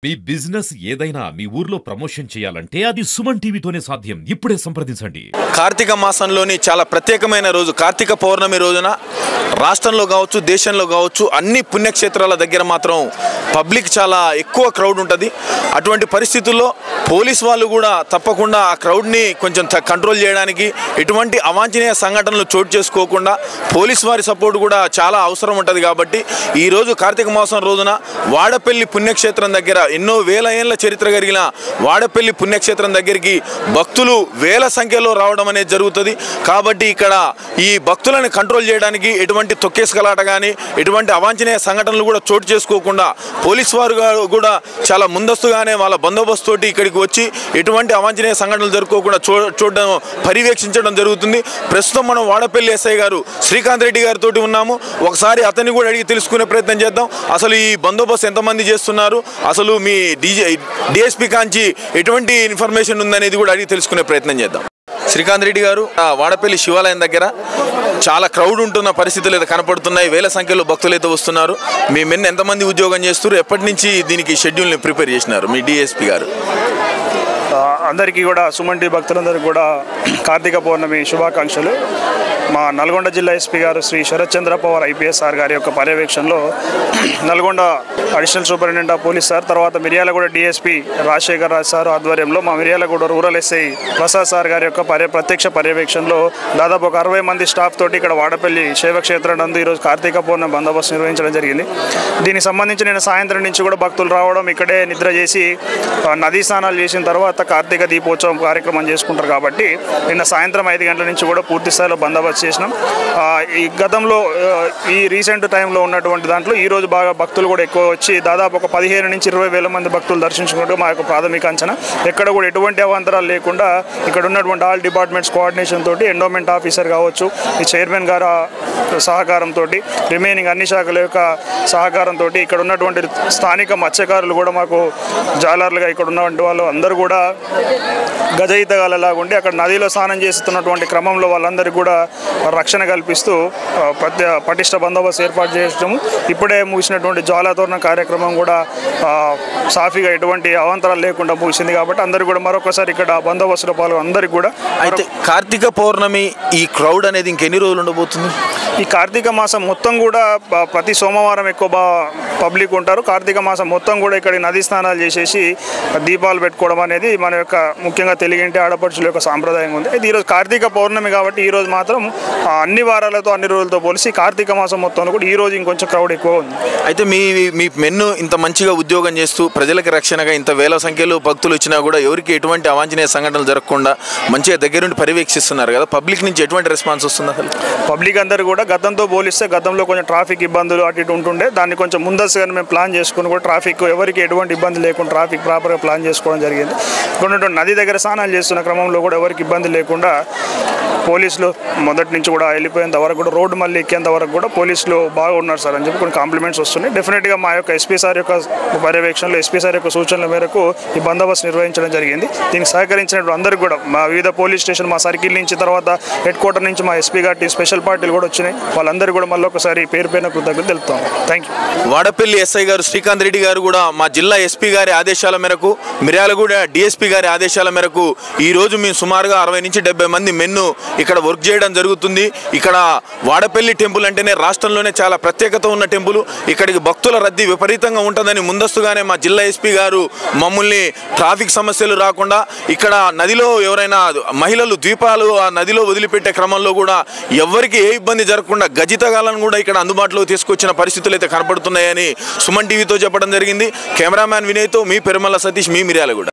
మీ business ఏదైనా మీ ఊర్లో promotion చేయాలంటే అది సుమన్ టీవీతోనే సాధ్యం. ఇప్పుడే సంప్రదించండి. కార్తీక మాసంలోని చాలా ప్రత్యేకమైన రోజు కార్తీక పౌర్ణమి రోజున రాష్ట్రంలో కావచ్చు దేశంలో కావచ్చు అన్ని పుణ్యక్షేత్రాల దగ్గర మాత్రం పబ్లిక్ చాలా ఎక్కువ క్రౌడ్ ఉంటుంది. అటువంటి పరిస్థితుల్లో పోలీస్ వాళ్ళు కూడా తప్పకుండా ఆ క్రౌడ్ని కొంచెం కంట్రోల్ చేయడానికి ఎటువంటి అవాంఛనీయ సంఘటనలు చోటు చేసుకోకుండా పోలీస్ వారి సపోర్ట్ కూడా చాలా అవసరం ఉంటుంది. కాబట్టి ఈరోజు కార్తీక మాసం రోజున వాడపల్లి పుణ్యక్షేత్రం దగ్గర ఎన్నో వేల ఏళ్ల చరిత్ర కలిగిన వాడపల్లి పుణ్యక్షేత్రం దగ్గరికి భక్తులు వేల సంఖ్యలో రావడం అనేది జరుగుతుంది. కాబట్టి ఇక్కడ ఈ భక్తులను కంట్రోల్ చేయడానికి ఎటువంటి తొక్కేసుకలాట కానీ ఎటువంటి అవాంఛనీయ సంఘటనలు కూడా చోటు చేసుకోకుండా పోలీస్ వారు కూడా చాలా ముందస్తుగానే వాళ్ళ బందోబస్తు తోటి ఇక్కడికి వచ్చి ఎటువంటి అవాంఛనీయ సంఘటనలు జరుపుకోకుండా చూడడం పర్యవేక్షించడం జరుగుతుంది. ప్రస్తుతం మనం వాడపల్లి ఎస్ఐ గారు శ్రీకాంత్ రెడ్డి గారితో ఉన్నాము. ఒకసారి అతన్ని కూడా అడిగి తెలుసుకునే ప్రయత్నం చేద్దాం. అసలు ఈ బందోబస్తు ఎంతమంది చేస్తున్నారు, అసలు మీ డిఎస్పీ కాంచి ఎటువంటి ఇన్ఫర్మేషన్ ఉందనేది కూడా అడిగి తెలుసుకునే ప్రయత్నం చేద్దాం. శ్రీకాంత్ రెడ్డి గారు, వాడపల్లి శివాలయం దగ్గర చాలా క్రౌడ్ ఉంటున్న పరిస్థితులు అయితే కనపడుతున్నాయి. వేల సంఖ్యలో భక్తులు అయితే వస్తున్నారు. మీ మెన్న ఎంతమంది ఉద్యోగం చేస్తున్నారు, ఎప్పటి నుంచి దీనికి షెడ్యూల్ని ప్రిపేర్ చేసినారు మీ డిఎస్పీ గారు? అందరికీ కూడా సుమన్ టీవీ భక్తులందరికీ కూడా కార్తీక పౌర్ణమి శుభాకాంక్షలు. మా నల్గొండ జిల్లా ఎస్పీ గారు శ్రీ శరత్ చంద్ర పవార్ ఐపీఎస్ సార్ గారి యొక్క పర్యవేక్షణలో Nalgonda additional superintendent of police sir, తర్వాత మిర్యాలగూడ డిఎస్పీ రాజశేఖర్ రాజ్ సార్ ఆధ్వర్యంలో మా Miryalaguda rural SI Prasad sir గారి యొక్క ప్రత్యక్ష పర్యవేక్షణలో దాదాపు ఒక 60 మంది స్టాఫ్ తోటి ఇక్కడ వాడపల్లి శైవక్షేత్రం నందు ఈరోజు కార్తీక పౌర్ణమి బందోబస్తు నిర్వహించడం జరిగింది. దీనికి సంబంధించి నేను సాయంత్రం నుంచి కూడా భక్తులు రావడం, ఇక్కడే నిద్ర చేసి నదీ స్నానాలు చేసిన తర్వాత కార్తీక దీపోత్సవం కార్యక్రమం చేసుకుంటారు. కాబట్టి నిన్న సాయంత్రం 5 గంటల నుంచి కూడా పూర్తి స్థాయిలో బందోబస్తు చేసినాం. ఈ గతంలో ఈ రీసెంట్ టైంలో ఉన్నటువంటి దాంట్లో ఈరోజు బాగా భక్తులు కూడా ఎక్కువ వచ్చి దాదాపు ఒక 15 నుంచి 20 వేల మంది భక్తులు దర్శించుకున్నట్టు మా యొక్క ప్రాథమిక అంచనా. ఎక్కడ కూడా ఎటువంటి అవాంతరాలు లేకుండా ఇక్కడ ఉన్నటువంటి ఆల్ డిపార్ట్మెంట్స్ కోఆర్డినేషన్ తోటి ఎండోమెంట్ ఆఫీసర్ కావచ్చు, ఈ చైర్మన్ గారు సహకారంతో, రిమైనింగ్ అన్ని శాఖల యొక్క సహకారంతో, ఇక్కడ ఉన్నటువంటి స్థానిక మత్స్యకారులు కూడా మాకు జాలర్లుగా ఇక్కడ ఉన్నటువంటి వాళ్ళు అందరూ కూడా గజ ఈతగాళ్ళలాగా ఉండి అక్కడ నదిలో స్నానం చేస్తున్నటువంటి క్రమంలో వాళ్ళందరికీ కూడా రక్షణ కల్పిస్తూ పటిష్ట బందోబస్తు ఏర్పాటు చేయడం. ఇప్పుడే ముగిసినటువంటి జ్వాలాతోరణ కార్యక్రమం కూడా సాఫీగా ఎటువంటి అవాంతరాలు లేకుండా ముగిసింది. కాబట్టి అందరూ కూడా మరొకసారి ఇక్కడ బందోబస్తులో పాల్గొని అందరికీ కూడా. అయితే కార్తీక పౌర్ణమి ఈ క్రౌడ్ అనేది ఇంకెన్ని రోజులు ఉండబోతుంది? ఈ కార్తీక మాసం మొత్తం కూడా ప్రతి సోమవారం ఎక్కువ పబ్లిక్ ఉంటారు. కార్తీక మాసం మొత్తం కూడా ఇక్కడ నదీ స్నానాలు చేసేసి దీపాలు పెట్టుకోవడం అనేది మన యొక్క ముఖ్యంగా తెలుగింటి ఆడపడుచుల యొక్క సాంప్రదాయం ఉంది. అయితే ఈరోజు కార్తీక పౌర్ణమి కాబట్టి ఈరోజు మాత్రం అన్ని వారాలతో అన్ని రోజులతో పోలిసి కార్తీక మాసం మొత్తంలో కూడా ఈరోజు ఇంకొంచెం క్రౌడ్ ఎక్కువ ఉంది. అయితే మీ మెన్ను ఇంత మంచిగా ఉద్యోగం చేస్తూ ప్రజలకు రక్షణగా ఇంత వేల సంఖ్యలో భక్తులు వచ్చినా కూడా ఎవరికి ఎటువంటి అవాంఛనీయ సంఘటనలు జరగకుండా మంచిగా దగ్గరుండి పర్యవేక్షిస్తున్నారు కదా, పబ్లిక్ నుంచి ఎటువంటి రెస్పాన్స్ వస్తుంది? అసలు పబ్లిక్ అందరూ కూడా గతంతో పోలిస్తే గతంలో కొంచెం ట్రాఫిక్ ఇబ్బందులు అటు ఇటు ఉంటుండే, దాన్ని కొంచెం ముందస్తుగా మేము ప్లాన్ చేసుకుని కూడా ట్రాఫిక్ ఎవరికి ఎటువంటి ఇబ్బంది లేకుండా ట్రాఫిక్ ప్రాపర్గా ప్లాన్ చేసుకోవడం జరిగింది. ఇక్కడ నది దగ్గర స్నానాలు చేస్తున్న క్రమంలో కూడా ఎవరికి ఇబ్బంది లేకుండా పోలీసులు మొదటి నుంచి కూడా వెళ్ళిపోయేంత వరకు కూడా రోడ్డు మళ్ళీ ఎక్కేంత వరకు కూడా పోలీసులు బాగా ఉన్నారు సార్ అని చెప్పి కొన్ని కాంప్లిమెంట్స్ వస్తున్నాయి. డెఫినెట్గా మా యొక్క ఎస్పీ సార్ యొక్క పర్యవేక్షణలో ఎస్పీ సార్ యొక్క సూచనల మేరకు ఈ బందోబస్తు నిర్వహించడం జరిగింది. దీనికి సహకరించినట్టు అందరికీ కూడా మా వివిధ పోలీస్ స్టేషన్, మా సర్కిల్ నుంచి, తర్వాత హెడ్ క్వార్టర్ నుంచి మా ఎస్పీ గారి స్పెషల్ పార్టీలు కూడా వచ్చినాయి. వాళ్ళందరూ కూడా మళ్ళీ ఒకసారి పేరు పైన కృతజ్ఞతలు తెలుపుతాం. Thank you. వాడపల్లి ఎస్ఐ గారు శ్రీకాంత్ రెడ్డి గారు కూడా మా జిల్లా ఎస్పీ గారి ఆదేశాల మేరకు, మిర్యాలగూడ డిఎస్పీ గారి ఆదేశాల మేరకు ఈరోజు మేము సుమారుగా 60 నుంచి 70 మంది మెన్ను ఇక్కడ వర్క్ చేయడం జరుగుతుంది. ఇక్కడ వాడపల్లి టెంపుల్ అంటేనే రాష్ట్రంలోనే చాలా ప్రత్యేకత ఉన్న టెంపుల్. ఇక్కడికి భక్తుల రద్దీ విపరీతంగా ఉంటుందని ముందస్తుగానే మా జిల్లా ఎస్పీ గారు మమ్మల్ని ట్రాఫిక్ సమస్యలు రాకుండా, ఇక్కడ నదిలో ఎవరైనా మహిళలు ద్వీపాలు ఆ నదిలో వదిలిపెట్టే క్రమంలో కూడా ఎవరికి ఏ ఇబ్బంది జరగకుండా గజితగాలను కూడా ఇక్కడ అందుబాటులో తీసుకొచ్చిన పరిస్థితులు అయితే కనపడుతున్నాయని సుమన్ టీవీతో చెప్పడం జరిగింది. కెమెరామ్యాన్ వినయ్తో మీ పెరుమల సతీష్, మీ మిర్యాలగూడ.